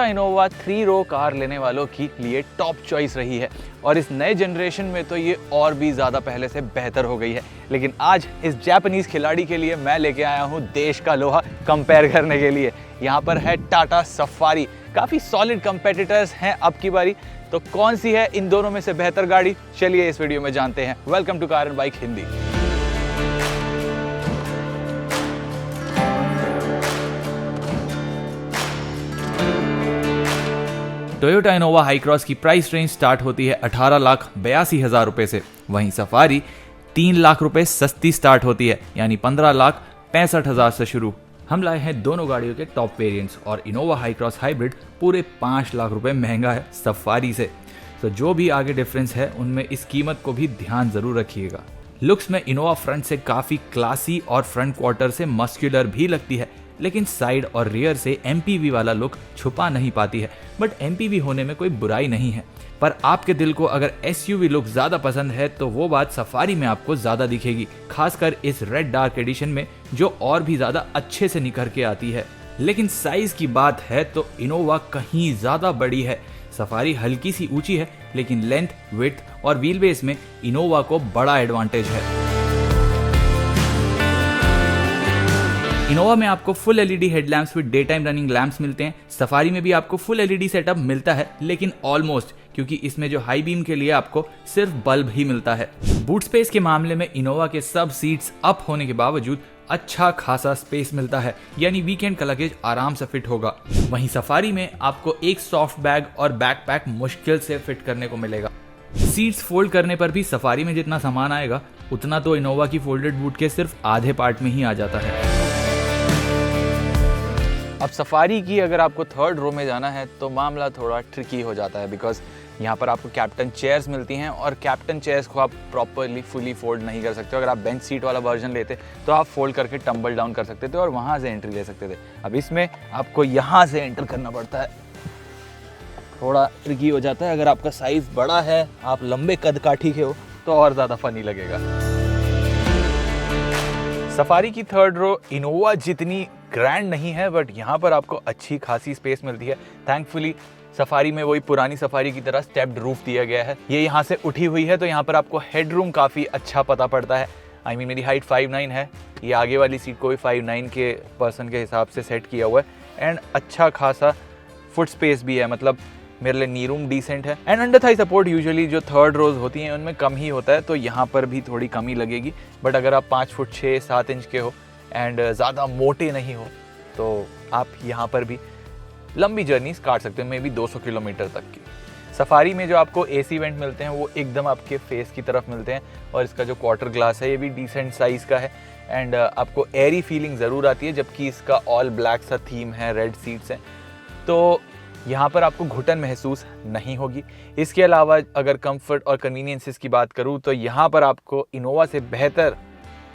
Innova 3 रो car लेने वालों के लिए टॉप चॉइस रही है और इस नए जनरेशन में तो ये और भी ज़्यादा पहले से बेहतर हो गई है। लेकिन आज इस जापानीज़ खिलाड़ी के लिए मैं लेके आया हूँ देश का लोहा कंपेयर करने के लिए। यहाँ पर है टाटा सफारी। काफ़ी सॉलिड कंपेटिटर्स हैं अब की बारी, तो कौन सी है इन दोनों में से बेहतर गाड़ी, चलिए इस वीडियो में जानते हैं। Welcome to car and bike Hindi. Toyota Innova Hycross की प्राइस रेंज स्टार्ट होती है 18,82,000 रुपए से, वहीं सफारी 3 लाख रुपए सस्ती स्टार्ट होती है, यानी 15,65,000 से शुरू। हम लाए हैं दोनों गाड़ियों के टॉप वेरिएंट्स और इनोवा हाई क्रॉस हाइब्रिड पूरे 5 लाख रुपए महंगा है सफारी से। तो जो भी आगे डिफरेंस है उनमें इस कीमत को भी ध्यान जरूर रखिएगा। लुक्स में इनोवा फ्रंट से काफी क्लासी और फ्रंट क्वार्टर से मस्कुलर भी लगती है, लेकिन साइड और रियर से एमपीवी वाला लुक छुपा नहीं पाती है। बट एमपीवी होने में कोई बुराई नहीं है, पर आपके दिल को अगर एसयूवी लुक ज्यादा पसंद है तो वो बात सफारी में आपको ज्यादा दिखेगी, खासकर इस रेड डार्क एडिशन में जो और भी ज्यादा अच्छे से निखर के आती है। लेकिन साइज की बात है तो इनोवा कहीं ज्यादा बड़ी है। सफारी हल्की सी ऊंची है, लेकिन लेंथ, विड्थ और व्हील बेस में इनोवा को बड़ा एडवांटेज है। इनोवा में आपको full LED headlamps with day time running lamps मिलते हैं। सफारी में भी आपको फुल एलईडी सेटअप मिलता है, लेकिन ऑलमोस्ट, क्योंकि इसमें जो हाई बीम के लिए आपको सिर्फ बल्ब ही मिलता है। बूट स्पेस के मामले में इनोवा के सब सीट्स अप होने के बावजूद अच्छा खासा स्पेस मिलता है, यानी वीकेंड का लगेज आराम से फिट होगा। वहीं सफारी में आपको एक सॉफ्ट बैग और बैकपैक मुश्किल से फिट करने को मिलेगा। सीट्स फोल्ड करने पर भी सफारी में जितना सामान आएगा उतना तो इनोवा की फोल्डेड बूट के सिर्फ आधे पार्ट में ही आ जाता है। अब सफारी की अगर आपको थर्ड रो में जाना है तो मामला थोड़ा ट्रिकी हो जाता है, बिकॉज यहाँ पर आपको कैप्टन चेयर्स मिलती हैं और कैप्टन चेयर्स को आप प्रॉपरली फुली फोल्ड नहीं कर सकते। अगर आप बेंच सीट वाला वर्जन लेते तो आप फोल्ड करके टम्बल डाउन कर सकते थे और वहाँ से एंट्री ले सकते थे। अब इसमें आपको यहाँ से एंटर करना पड़ता है, थोड़ा ट्रिकी हो जाता है। अगर आपका साइज़ बड़ा है, आप लंबे कद काठी के हो, तो और ज़्यादा फनी लगेगा। सफारी की थर्ड रो इनोवा जितनी ग्रैंड नहीं है, बट यहाँ पर आपको अच्छी खासी स्पेस मिलती है। थैंकफुली सफारी में वही पुरानी सफारी की तरह स्टेप्ड रूफ दिया गया है। ये यहाँ से उठी हुई है तो यहाँ पर आपको हेडरूम काफ़ी अच्छा पता पड़ता है। मेरी हाइट 5'9" है, ये आगे वाली सीट को भी 5'9" के पर्सन के हिसाब से सेट किया हुआ है एंड अच्छा खासा फुट स्पेस भी है, मतलब मेरे लिए नी रूम डिसेंट है। And under Thai support usually जो थर्ड रोज होती हैं उनमें कम ही होता है, तो यहाँ पर भी थोड़ी कमी लगेगी। बट अगर आप 5 फुट 6-7 इंच के हो एंड ज़्यादा मोटे नहीं हो तो आप यहाँ पर भी लंबी जर्नीज काट सकते हो, मे बी 200 किलोमीटर तक की। सफारी में जो आपको एसी वेंट मिलते हैं वो एकदम आपके फेस की तरफ मिलते हैं और इसका जो क्वार्टर ग्लास है ये भी डिसेंट साइज़ का है एंड आपको एयरी फीलिंग ज़रूर आती है, जबकि इसका ऑल ब्लैक सा थीम है, रेड सीट्स हैं, तो यहाँ पर आपको घुटन महसूस नहीं होगी। इसके अलावा अगर कंफर्ट और कन्वीनियंसेस की बात करूँ तो यहाँ पर आपको इनोवा से बेहतर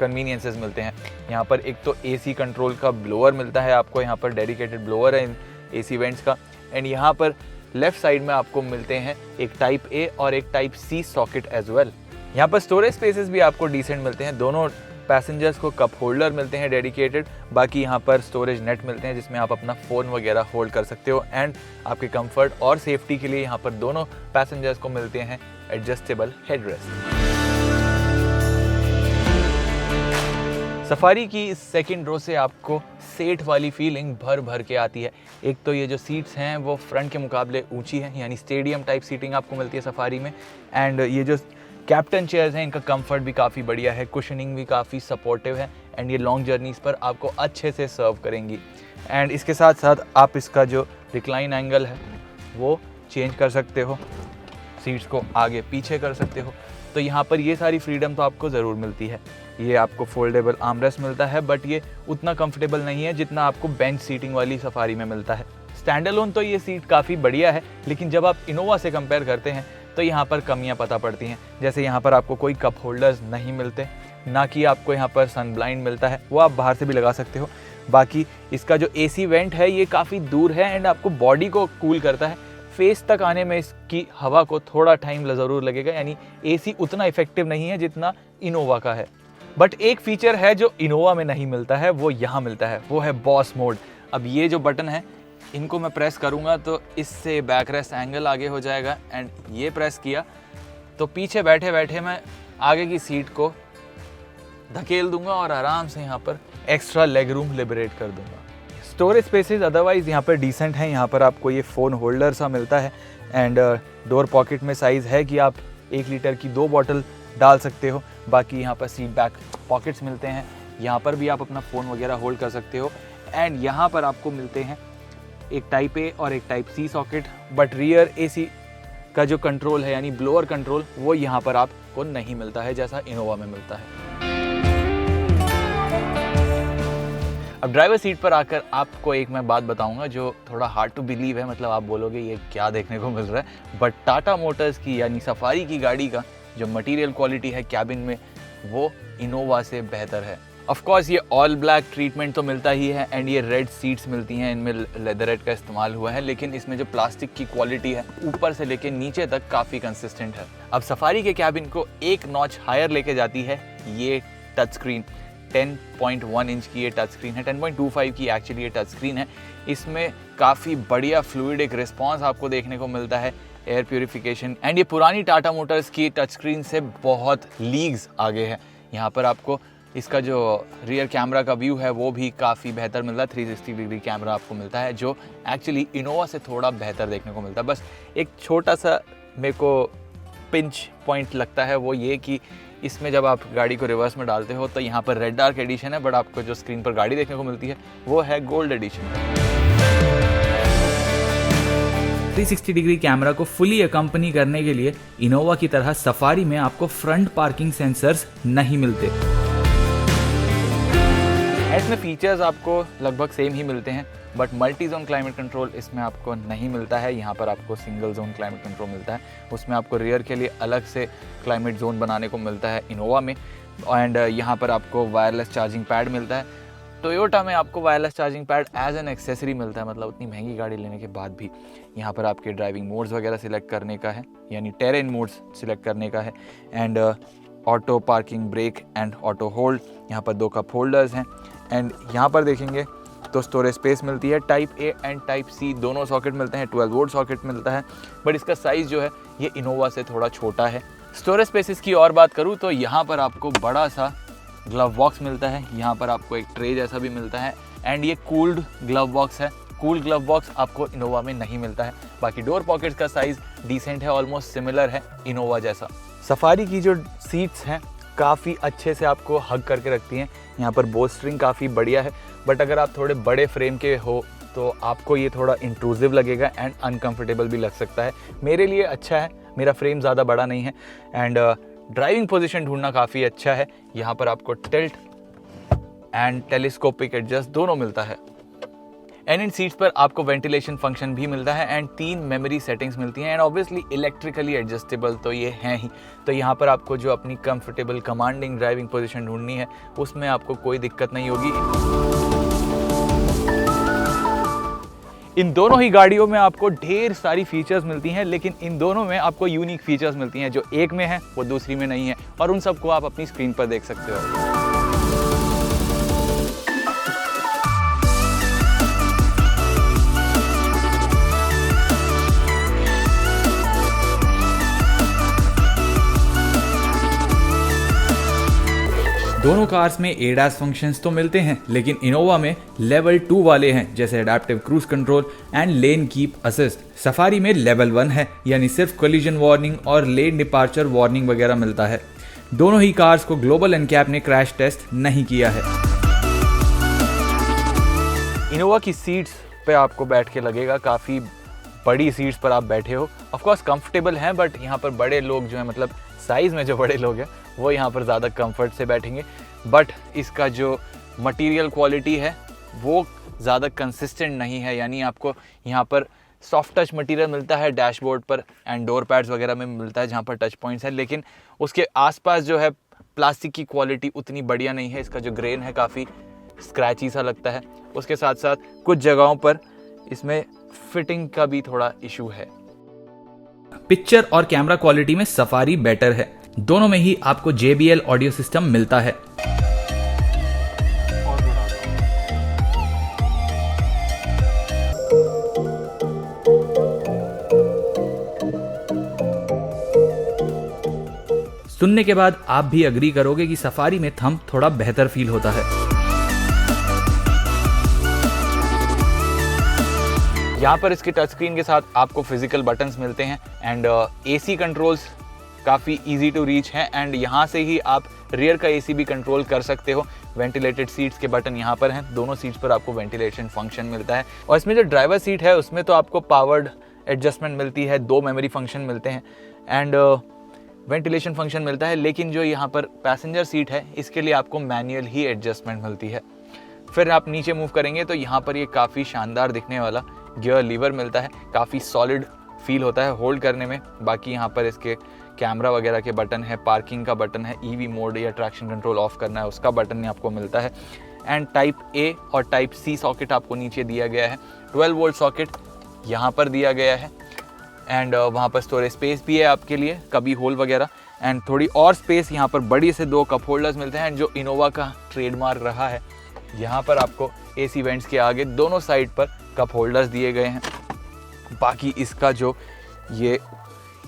कन्वीनियंसेस मिलते हैं। यहाँ पर एक तो एसी कंट्रोल का ब्लोअर मिलता है आपको, यहाँ पर डेडिकेटेड ब्लोअर है इन एसी वेंट्स का। एंड यहाँ पर लेफ्ट साइड में आपको मिलते हैं एक टाइप ए और एक type C socket as well. यहाँ पर स्टोरेज स्पेसेस भी आपको डिसेंट मिलते हैं। दोनों पैसेंजर्स को कप होल्डर मिलते हैं डेडिकेटेड, बाकी यहाँ पर स्टोरेज नेट मिलते हैं जिसमें आप अपना फ़ोन वगैरह होल्ड कर सकते हो। एंड आपके कंफर्ट और सेफ्टी के लिए यहाँ पर दोनों पैसेंजर्स को मिलते हैं एडजस्टेबल हेडरेस्ट। सफारी की इस सेकंड रो से आपको सेट वाली फीलिंग भर भर के आती है। एक तो ये जो सीट्स हैं वो फ्रंट के मुकाबले ऊंची हैं, यानी स्टेडियम टाइप सीटिंग आपको मिलती है सफारी में। एंड ये जो कैप्टन चेयर्स हैं इनका कंफर्ट भी काफ़ी बढ़िया है, कुशनिंग भी काफ़ी सपोर्टिव है एंड ये लॉन्ग जर्नीज़ पर आपको अच्छे से सर्व करेंगी। एंड इसके साथ साथ आप इसका जो रिक्लाइन एंगल है वो चेंज कर सकते हो, सीट्स को आगे पीछे कर सकते हो, तो यहाँ पर ये सारी फ्रीडम तो आपको ज़रूर मिलती है। ये आपको फोल्डेबल आर्मरेस्ट मिलता है, बट ये उतना कंफर्टेबल नहीं है जितना आपको बेंच सीटिंग वाली सफारी में मिलता है। स्टैंड अलोन तो ये सीट काफ़ी बढ़िया है, लेकिन जब आप इनोवा से कंपेयर करते हैं तो यहाँ पर कमियाँ पता पड़ती हैं। जैसे यहाँ पर आपको कोई कप होल्डर्स नहीं मिलते, ना कि आपको यहाँ पर सन ब्लाइंड मिलता है, वो आप बाहर से भी लगा सकते हो। बाकी इसका जो एसी वेंट है ये काफ़ी दूर है एंड आपको बॉडी को कूल करता है। फेस तक आने में इसकी हवा को थोड़ा टाइम ज़रूर लगेगा, यानी एसी उतना इफेक्टिव नहीं है जितना इनोवा का है। बट एक फीचर है जो इनोवा में नहीं मिलता है, वो यहाँ मिलता है, वो है बॉस मोड। अब ये जो बटन है इनको मैं प्रेस करूँगा तो इससे बैक रेस्ट एंगल आगे हो जाएगा, एंड ये प्रेस किया तो पीछे बैठे बैठे मैं आगे की सीट को धकेल दूंगा और आराम से यहाँ पर एक्स्ट्रा लेग रूम लिबरेट कर दूंगा। स्टोरेज स्पेसेस अदरवाइज यहाँ पर डिसेंट हैं। यहाँ पर आपको ये फ़ोन होल्डर सा मिलता है, एंड डोर पॉकेट में साइज़ है कि आप 1 लीटर की 2 बॉटल डाल सकते हो। बाकी यहाँ पर सीट बैक पॉकेट्स मिलते हैं, यहाँ पर भी आप अपना फ़ोन वगैरह होल्ड कर सकते हो। एंड यहाँ पर आपको मिलते हैं एक टाइप ए और एक type C socket, but rear AC का जो कंट्रोल है यानी ब्लोअर कंट्रोल वो यहाँ पर आपको नहीं मिलता है जैसा इनोवा में मिलता है। अब ड्राइवर सीट पर आकर आपको एक मैं बात बताऊंगा जो थोड़ा हार्ड टू बिलीव है, मतलब आप बोलोगे ये क्या देखने को मिल रहा है, बट टाटा मोटर्स की यानी सफारी की गाड़ी का जो मटेरियल क्वालिटी है कैबिन में वो इनोवा से बेहतर है। ऑफ कोर्स ये ऑल ब्लैक ट्रीटमेंट तो मिलता ही है, एंड ये रेड सीट्स मिलती हैं, इनमें लेदरेट का इस्तेमाल हुआ है, लेकिन इसमें जो प्लास्टिक की क्वालिटी है ऊपर से लेके नीचे तक काफ़ी कंसिस्टेंट है। अब सफारी के कैबिन को एक नॉच हायर लेके जाती है ये टच स्क्रीन। 10.1 इंच की ये टच स्क्रीन है, 10.25 की एक्चुअली ये टच स्क्रीन है। इसमें काफ़ी बढ़िया फ्लूइडिक रिस्पॉन्स आपको देखने को मिलता है, एयर प्यूरिफिकेशन, एंड ये पुरानी टाटा मोटर्स की टच स्क्रीन से बहुत लीग्स आगे है। यहाँ पर आपको इसका जो रियर कैमरा का व्यू है वो भी काफ़ी बेहतर मिलता है, 360 डिग्री कैमरा आपको मिलता है जो एक्चुअली इनोवा से थोड़ा बेहतर देखने को मिलता है। बस एक छोटा सा मेरे को पिंच पॉइंट लगता है वो ये कि इसमें जब आप गाड़ी को रिवर्स में डालते हो तो यहाँ पर रेड डार्क एडिशन है, बट आपको जो स्क्रीन पर गाड़ी देखने को मिलती है वो है गोल्ड एडिशन। 360 डिग्री कैमरा को फुली अकम्पनी करने के लिए इनोवा की तरह सफारी में आपको फ्रंट पार्किंग सेंसर्स नहीं मिलते। इसमें फीचर्स आपको लगभग सेम ही मिलते हैं, but multi zone climate control इसमें आपको नहीं मिलता है। यहाँ पर आपको सिंगल जोन क्लाइमेट कंट्रोल मिलता है, उसमें आपको रियर के लिए अलग से क्लाइमेट जोन बनाने को मिलता है इनोवा में। एंड यहाँ पर आपको वायरलेस चार्जिंग पैड मिलता है। टोयोटा में आपको wireless charging pad as an accessory मिलता है, मतलब उतनी महंगी गाड़ी लेने के बाद भी। यहाँ पर आपके ड्राइविंग मोड्स वगैरह सिलेक्ट करने का है, यानी टेरेन मोड्स सिलेक्ट करने का है, and auto parking brake and auto hold. यहाँ पर 2 कप होल्डर्स हैं, एंड यहाँ पर देखेंगे तो स्टोरेज स्पेस मिलती है। Type A and type C दोनों सॉकेट मिलते हैं, 12 वोल्ट सॉकेट मिलता है, बट इसका साइज़ जो है ये इनोवा से थोड़ा छोटा है। स्टोरेज स्पेसेस की और बात करूँ तो यहाँ पर आपको बड़ा सा ग्लव बॉक्स मिलता है, यहाँ पर आपको एक ट्रे जैसा भी मिलता है, एंड ये कूल्ड ग्लव बॉक्स है। कूल ग्लव बॉक्स आपको इनोवा में नहीं मिलता है। बाकी डोर पॉकेट्स का साइज़ डिसेंट है, ऑलमोस्ट सिमिलर है इनोवा जैसा। सफारी की जो सीट्स हैं काफ़ी अच्छे से आपको हग करके रखती हैं। यहाँ पर बोस्टरिंग काफ़ी बढ़िया है, बट अगर आप थोड़े बड़े फ्रेम के हो तो आपको ये थोड़ा इंट्रूसिव लगेगा एंड अनकंफर्टेबल भी लग सकता है। मेरे लिए अच्छा है, मेरा फ्रेम ज़्यादा बड़ा नहीं है, एंड ड्राइविंग पोजीशन ढूंढना काफ़ी अच्छा है। यहाँ पर आपको टिल्ट एंड टेलीस्कोपिक एडजस्ट दोनों मिलता है, एंड इन सीट्स पर आपको वेंटिलेशन फंक्शन भी मिलता है, एंड 3 मेमोरी सेटिंग्स मिलती हैं, एंड ऑब्वियसली इलेक्ट्रिकली एडजस्टेबल तो ये हैं ही। तो यहाँ पर आपको जो अपनी कंफर्टेबल कमांडिंग ड्राइविंग पोजीशन ढूंढनी है उसमें आपको कोई दिक्कत नहीं होगी। इन दोनों ही गाड़ियों में आपको ढेर सारी फीचर्स मिलती हैं, लेकिन इन दोनों में आपको यूनिक फीचर्स मिलती हैं। जो एक में है वो दूसरी में नहीं है, और उन सबको आप अपनी स्क्रीन पर देख सकते हो। दोनों कार्स में ADAS फंक्शंस तो मिलते हैं, लेकिन इनोवा में लेवल 2 वाले हैं, जैसे adaptive cruise control and lane keep assist. Safari में लेवल 1 है, यानी सिर्फ कोलिजन वार्निंग और लेन डिपार्चर वार्निंग वगैरह मिलता है। दोनों ही कार्स को ग्लोबल एनकैप ने क्रैश टेस्ट नहीं किया है। इनोवा की सीट्स पे आपको बैठ के लगेगा काफ़ी बड़ी सीट्स पर आप बैठे हो। ऑफ कोर्स कंफर्टेबल हैं, बट यहाँ पर बड़े लोग जो हैं, मतलब साइज़ में जो बड़े लोग हैं वो यहाँ पर ज़्यादा कंफर्ट से बैठेंगे, बट इसका जो मटेरियल क्वालिटी है वो ज़्यादा कंसिस्टेंट नहीं है। यानी आपको यहाँ पर सॉफ्ट टच मटेरियल मिलता है डैशबोर्ड पर, एंड डोर पैड्स वगैरह में मिलता है जहाँ पर टच पॉइंट्स हैं, लेकिन उसके आसपास जो है प्लास्टिक की क्वालिटी उतनी बढ़िया नहीं है। इसका जो ग्रेन है काफ़ी स्क्रैची सा लगता है। उसके साथ साथ कुछ जगहों पर इसमें फिटिंग का भी थोड़ा इशू है। पिक्चर और कैमरा क्वालिटी में सफारी बेटर है। दोनों में ही आपको JBL ऑडियो सिस्टम मिलता है। सुनने के बाद आप भी अग्री करोगे कि सफारी में थंब थोड़ा बेहतर फील होता है। यहाँ पर इसके टच स्क्रीन के साथ आपको फिजिकल बटन्स मिलते हैं एंड एसी कंट्रोल्स काफ़ी इजी टू रीच हैं एंड यहाँ से ही आप रियर का एसी भी कंट्रोल कर सकते हो। वेंटिलेटेड सीट्स के बटन यहाँ पर हैं, दोनों सीट्स पर आपको वेंटिलेशन फंक्शन मिलता है और इसमें जो ड्राइवर सीट है उसमें तो आपको पावर्ड एडजस्टमेंट मिलती है, 2 मेमोरी फंक्शन मिलते हैं एंड वेंटिलेशन फंक्शन मिलता है। लेकिन जो यहाँ पर पैसेंजर सीट है इसके लिए आपको मैनुअल ही एडजस्टमेंट मिलती है। फिर आप नीचे मूव करेंगे तो यहाँ पर ये काफ़ी शानदार दिखने वाला गियर लीवर मिलता है, काफ़ी सॉलिड फील होता है होल्ड करने में। बाकी यहाँ पर इसके कैमरा वगैरह के बटन है, पार्किंग का बटन है, ईवी मोड या ट्रैक्शन कंट्रोल ऑफ करना है उसका बटन आपको मिलता है एंड टाइप ए और टाइप सी सॉकेट आपको नीचे दिया गया है। 12 वोल्ट सॉकेट यहाँ पर दिया गया है एंड वहाँ पर स्टोरेज स्पेस भी है आपके लिए, कभी होल वगैरह एंड थोड़ी और स्पेस। यहाँ पर बड़ी से 2 कप होल्डर्स मिलते हैं जो इनोवा का ट्रेडमार्क रहा है। यहाँ पर आपको एसी वेंट्स के आगे दोनों साइड पर कप होल्डर्स दिए गए हैं। बाकी इसका जो ये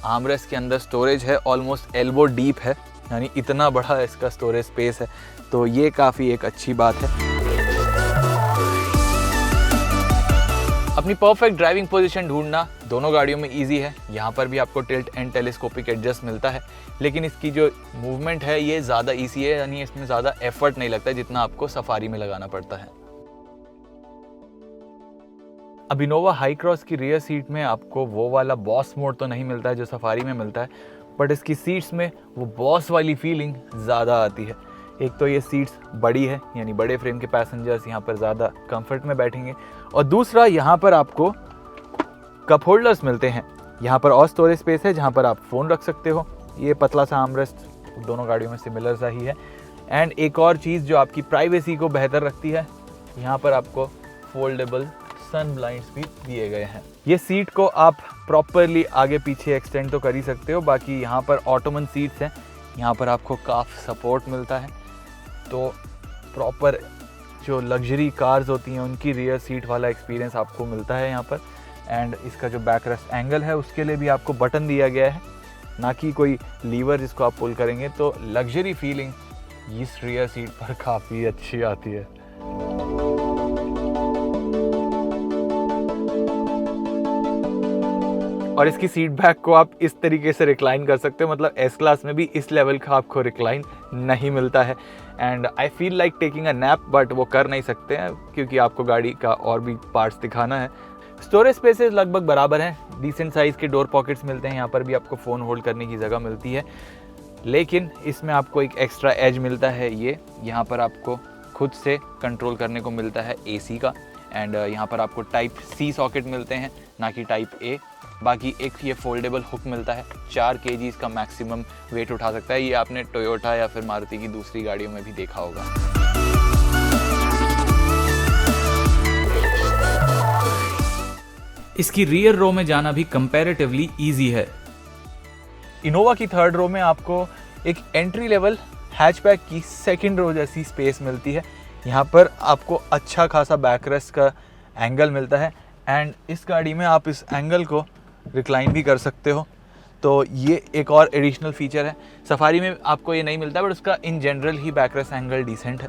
आर्मरेस्ट के अंदर स्टोरेज है ऑलमोस्ट एल्बो डीप है, यानी इतना बड़ा इसका स्टोरेज स्पेस है, तो ये काफ़ी एक अच्छी बात है। अपनी परफेक्ट ड्राइविंग पोजीशन ढूंढना दोनों गाड़ियों में इजी है। यहाँ पर भी आपको टिल्ट एंड टेलीस्कोपिक एडजस्ट मिलता है, लेकिन इसकी जो मूवमेंट है ये ज़्यादा ईजी है, यानी इसमें ज़्यादा एफर्ट नहीं लगता जितना आपको सफारी में लगाना पड़ता है। अब इनोवा हाई क्रॉस की रियर सीट में आपको वो वाला बॉस मोड तो नहीं मिलता है जो सफारी में मिलता है, बट इसकी सीट्स में वो बॉस वाली फीलिंग ज़्यादा आती है। एक तो ये सीट्स बड़ी है, यानी बड़े फ्रेम के पैसेंजर्स यहाँ पर ज़्यादा कंफर्ट में बैठेंगे, और दूसरा यहाँ पर आपको कप होल्डर्स मिलते हैं। यहाँ पर और स्टोरेज स्पेस है जहाँ पर आप फ़ोन रख सकते हो। ये पतला सा आर्मरेस्ट दोनों गाड़ियों में सिमिलर सा ही है एंड एक और चीज़ जो आपकी प्राइवेसी को बेहतर रखती है, यहाँ पर आपको फोल्डेबल सन ब्लाइंड्स भी दिए गए हैं। ये सीट को आप प्रॉपरली आगे पीछे एक्सटेंड तो कर ही सकते हो। बाकी यहाँ पर ऑटोमन सीट्स हैं, यहाँ पर आपको काफ़ी सपोर्ट मिलता है, तो प्रॉपर जो लग्जरी कार्स होती हैं उनकी रियर सीट वाला एक्सपीरियंस आपको मिलता है यहाँ पर। एंड इसका जो बैक रेस्ट एंगल है उसके लिए भी आपको बटन दिया गया है, ना कि कोई लीवर जिसको आप पुल करेंगे, तो लग्जरी फीलिंग इस रियर सीट पर काफ़ी अच्छी आती है। और इसकी सीट बैक को आप इस तरीके से रिक्लाइन कर सकते हो, मतलब एस क्लास में भी इस लेवल का आपको रिक्लाइन नहीं मिलता है। And I feel like taking a nap, but वो कर नहीं सकते हैं क्योंकि आपको गाड़ी का और भी पार्ट्स दिखाना है। स्टोरेज स्पेसेस लगभग बराबर हैं, डिसेंट साइज़ के डोर पॉकेट्स मिलते हैं, यहाँ पर भी आपको फ़ोन होल्ड करने की जगह मिलती है, लेकिन इसमें आपको एक एक्स्ट्रा एज मिलता है। ये यहाँ पर आपको खुद से कंट्रोल करने को मिलता है एसी का एंड यहाँ पर आपको टाइप सी सॉकेट मिलते हैं, ना कि टाइप ए। बाकी एक ये फोल्डेबल हुक मिलता है, 4 kg का मैक्सिमम वेट उठा सकता है। ये आपने टोयोटा या फिर मारुति की दूसरी गाड़ियों में भी देखा होगा। इसकी रियर रो में जाना भी कंपैरेटिवली इजी है। इनोवा की थर्ड रो में आपको एक एंट्री लेवल हैचबैक की सेकंड रो जैसी स्पेस मिलती है। यहाँ पर आपको अच्छा खासा बैकरेस्ट का एंगल मिलता है एंड इस गाड़ी में आप इस एंगल को रिक्लाइन भी कर सकते हो, तो ये एक और एडिशनल फीचर है। सफारी में आपको ये नहीं मिलता, बट उसका इन जनरल ही बैकरेस्ट एंगल डिसेंट है।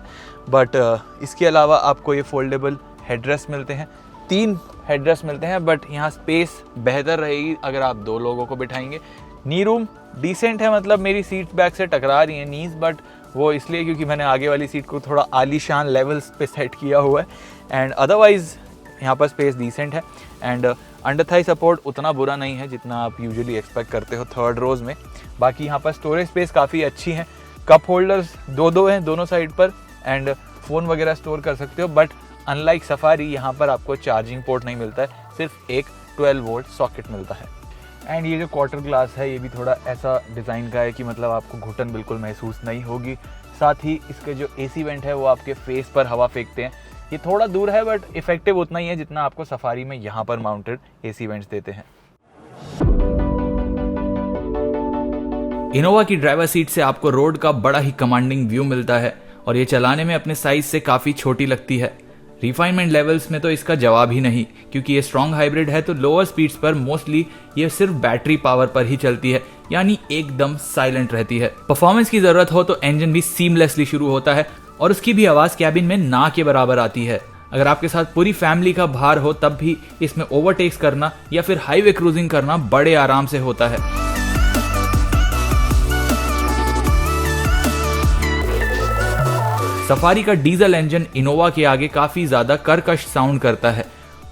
बट इसके अलावा आपको ये फोल्डेबल हेडरेस्ट मिलते हैं, 3 हेडरेस्ट मिलते हैं, बट यहाँ स्पेस बेहतर रहेगी अगर आप 2 लोगों को बिठाएंगे। नी रूम डिसेंट है, मतलब मेरी सीट बैक से टकरा रही है नीज, बट वो इसलिए क्योंकि मैंने आगे वाली सीट को थोड़ा आलीशान लेवल्स पे सेट किया हुआ है एंड अदरवाइज़ यहाँ पर स्पेस डिसेंट है एंड अंडर थाई सपोर्ट उतना बुरा नहीं है जितना आप यूजुअली एक्सपेक्ट करते हो थर्ड रोज में। बाकी यहाँ पर स्टोरेज स्पेस काफ़ी अच्छी है, कप होल्डर्स 2 हैं दोनों साइड पर एंड फ़ोन वगैरह स्टोर कर सकते हो। बट अनलाइक सफारी यहाँ पर आपको चार्जिंग पोर्ट नहीं मिलता है, सिर्फ एक 12 वोल्ट सॉकेट मिलता है। एंड ये जो क्वार्टर ग्लास है ये भी थोड़ा ऐसा डिज़ाइन का है कि मतलब आपको घुटन बिल्कुल महसूस नहीं होगी। साथ ही इसके जो एसी वेंट है वो आपके फेस पर हवा फेंकते हैं। ये थोड़ा दूर है बट इफेक्टिव उतना ही है जितना आपको सफारी में यहाँ पर माउंटेड एसी वेंट्स देते हैं। इनोवा की ड्राइवर सीट से आपको रोड का बड़ा ही कमांडिंग व्यू मिलता है और ये चलाने में अपने साइज से काफ़ी छोटी लगती है। रिफाइनमेंट लेवल्स में तो इसका जवाब ही नहीं, क्योंकि ये स्ट्रॉन्ग हाइब्रिड है तो लोअर स्पीड्स पर मोस्टली ये सिर्फ बैटरी पावर पर ही चलती है, यानी एकदम साइलेंट रहती है। परफॉर्मेंस की जरूरत हो तो इंजन भी सीमलेसली शुरू होता है और उसकी भी आवाज कैबिन में ना के बराबर आती है। अगर आपके साथ पूरी फैमिली का भार हो तब भी इसमें ओवरटेक्स करना या फिर हाईवे क्रूजिंग करना बड़े आराम से होता है। सफारी का डीजल इंजन इनोवा के आगे काफी ज्यादा कर्कश साउंड करता है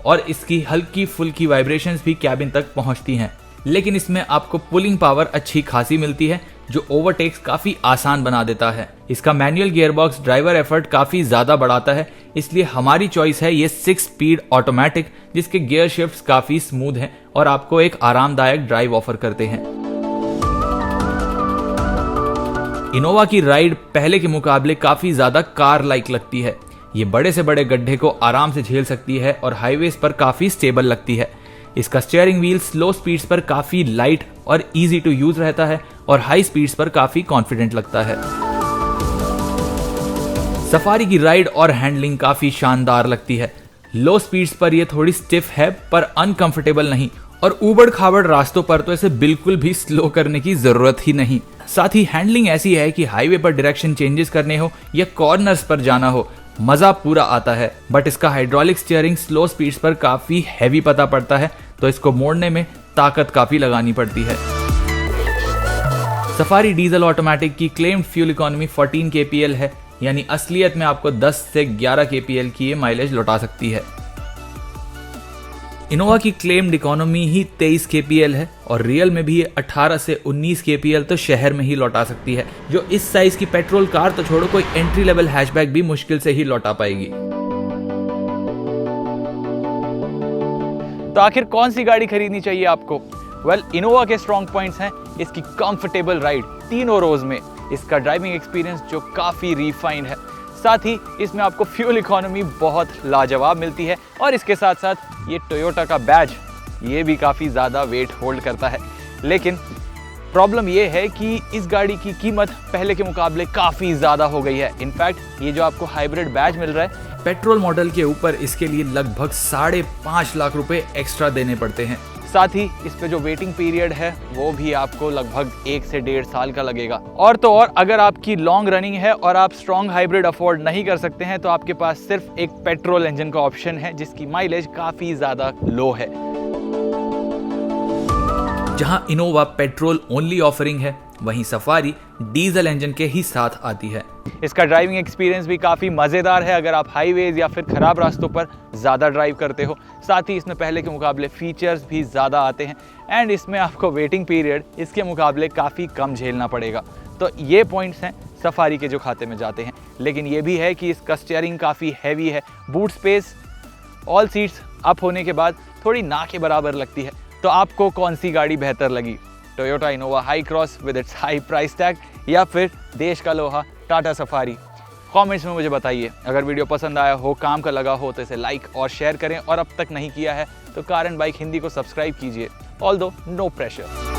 और इसकी हल्की फुल्की वाइब्रेशंस भी कैबिन तक पहुंचती हैं, लेकिन इसमें आपको पुलिंग पावर अच्छी खासी मिलती है जो ओवरटेक्स काफी आसान बना देता है। इसका मैनुअल गियरबॉक्स ड्राइवर एफर्ट काफी ज्यादा बढ़ाता है, इसलिए हमारी चॉइस है ये 6 स्पीड ऑटोमेटिक, जिसके गियर शिफ्ट्स काफी स्मूथ हैं और आपको एक आरामदायक ड्राइव ऑफर करते हैं। इनोवा की राइड पहले के मुकाबले काफी ज्यादा कार लाइक लगती है। ये बड़े से बड़े गड्ढे को आराम से झेल सकती है और हाईवेज पर काफी स्टेबल लगती है। इसका स्टीयरिंग व्हील स्लो स्पीड्स पर काफी लाइट और इजी टू यूज रहता है और हाई स्पीड्स पर काफी कॉन्फिडेंट लगता है। सफारी की राइड और हैंडलिंग काफी शानदार लगती है। लो स्पीड्स पर यह थोड़ी स्टिफ है पर अनकंफर्टेबल नहीं, और ऊबड़ खाबड़ रास्तों पर तो इसे बिल्कुल भी स्लो करने की जरूरत ही नहीं। साथ ही हैंडलिंग ऐसी है कि हाईवे पर डायरेक्शन चेंजेस करने हो या कॉर्नर्स पर जाना हो, मजा पूरा आता है। बट इसका हाइड्रोलिक स्टीयरिंग स्लो स्पीड्स पर काफी हैवी पता पड़ता है, तो इसको मोड़ने में ताकत काफी लगानी पड़ती है। सफारी डीजल ऑटोमेटिक की क्लेम्ड फ्यूल इकोनॉमी 14 kpl है, यानी असलियत में आपको 10 से 11 kpl की ये माइलेज लौटा सकती है। इनोवा की क्लेम्ड इकोनॉमी ही 23 kpl है और रियल में भी ये 18 से 19 kpl तो शहर में ही लौटा सकती है, जो इस साइज की पेट्रोल कार तो छोड़ो कोई एंट्री लेवल हैचबैक भी मुश्किल से ही लौटा पाएगी। तो आखिर कौन सी गाड़ी खरीदनी चाहिए आपको? वेल, इनोवा के स्ट्रॉन्ग पॉइंट्स हैं इसकी कंफर्टेबल राइड तीनों रोज में, इसका ड्राइविंग एक्सपीरियंस जो काफ़ी रिफाइंड है, साथ ही इसमें आपको फ्यूल इकोनॉमी बहुत लाजवाब मिलती है और इसके साथ साथ ये टोयोटा का बैज ये भी काफ़ी ज़्यादा वेट होल्ड करता है। लेकिन प्रॉब्लम ये है कि इस गाड़ी की कीमत पहले के मुकाबले काफ़ी ज़्यादा हो गई है। इनफैक्ट ये जो आपको हाइब्रिड बैज मिल रहा है, पेट्रोल मॉडल के ऊपर इसके लिए लगभग 5.5 लाख रुपए एक्स्ट्रा देने पड़ते हैं। साथ ही इस पे जो वेटिंग पीरियड है वो भी आपको लगभग 1 से 1.5 साल का लगेगा। और तो और अगर आपकी लॉन्ग रनिंग है और आप स्ट्रॉन्ग हाइब्रिड अफोर्ड नहीं कर सकते हैं तो आपके पास सिर्फ एक पेट्रोल इंजन का ऑप्शन है जिसकी माइलेज काफ़ी ज़्यादा लो है। जहां इनोवा पेट्रोल ओनली ऑफरिंग है, वहीं सफारी डीजल इंजन के ही साथ आती है। इसका ड्राइविंग एक्सपीरियंस भी काफ़ी मज़ेदार है अगर आप हाईवेज या फिर ख़राब रास्तों पर ज़्यादा ड्राइव करते हो। साथ ही इसमें पहले के मुकाबले फीचर्स भी ज़्यादा आते हैं एंड इसमें आपको वेटिंग पीरियड इसके मुकाबले काफ़ी कम झेलना पड़ेगा। तो ये पॉइंट्स हैं सफारी के जो खाते में जाते हैं। लेकिन ये भी है कि इसका स्टीयरिंग काफ़ी हैवी है, boot space all seats up होने के बाद थोड़ी ना के बराबर लगती है। तो आपको कौन सी गाड़ी बेहतर लगी, Toyota Innova high cross with its high price tag या फिर देश का लोहा टाटा सफारी? कमेंट्स में मुझे बताइए। अगर वीडियो पसंद आया हो, काम का लगा हो तो इसे लाइक और शेयर करें और अब तक नहीं किया है तो कार एंड बाइक हिंदी को सब्सक्राइब कीजिए, ऑल्दो नो प्रेशर।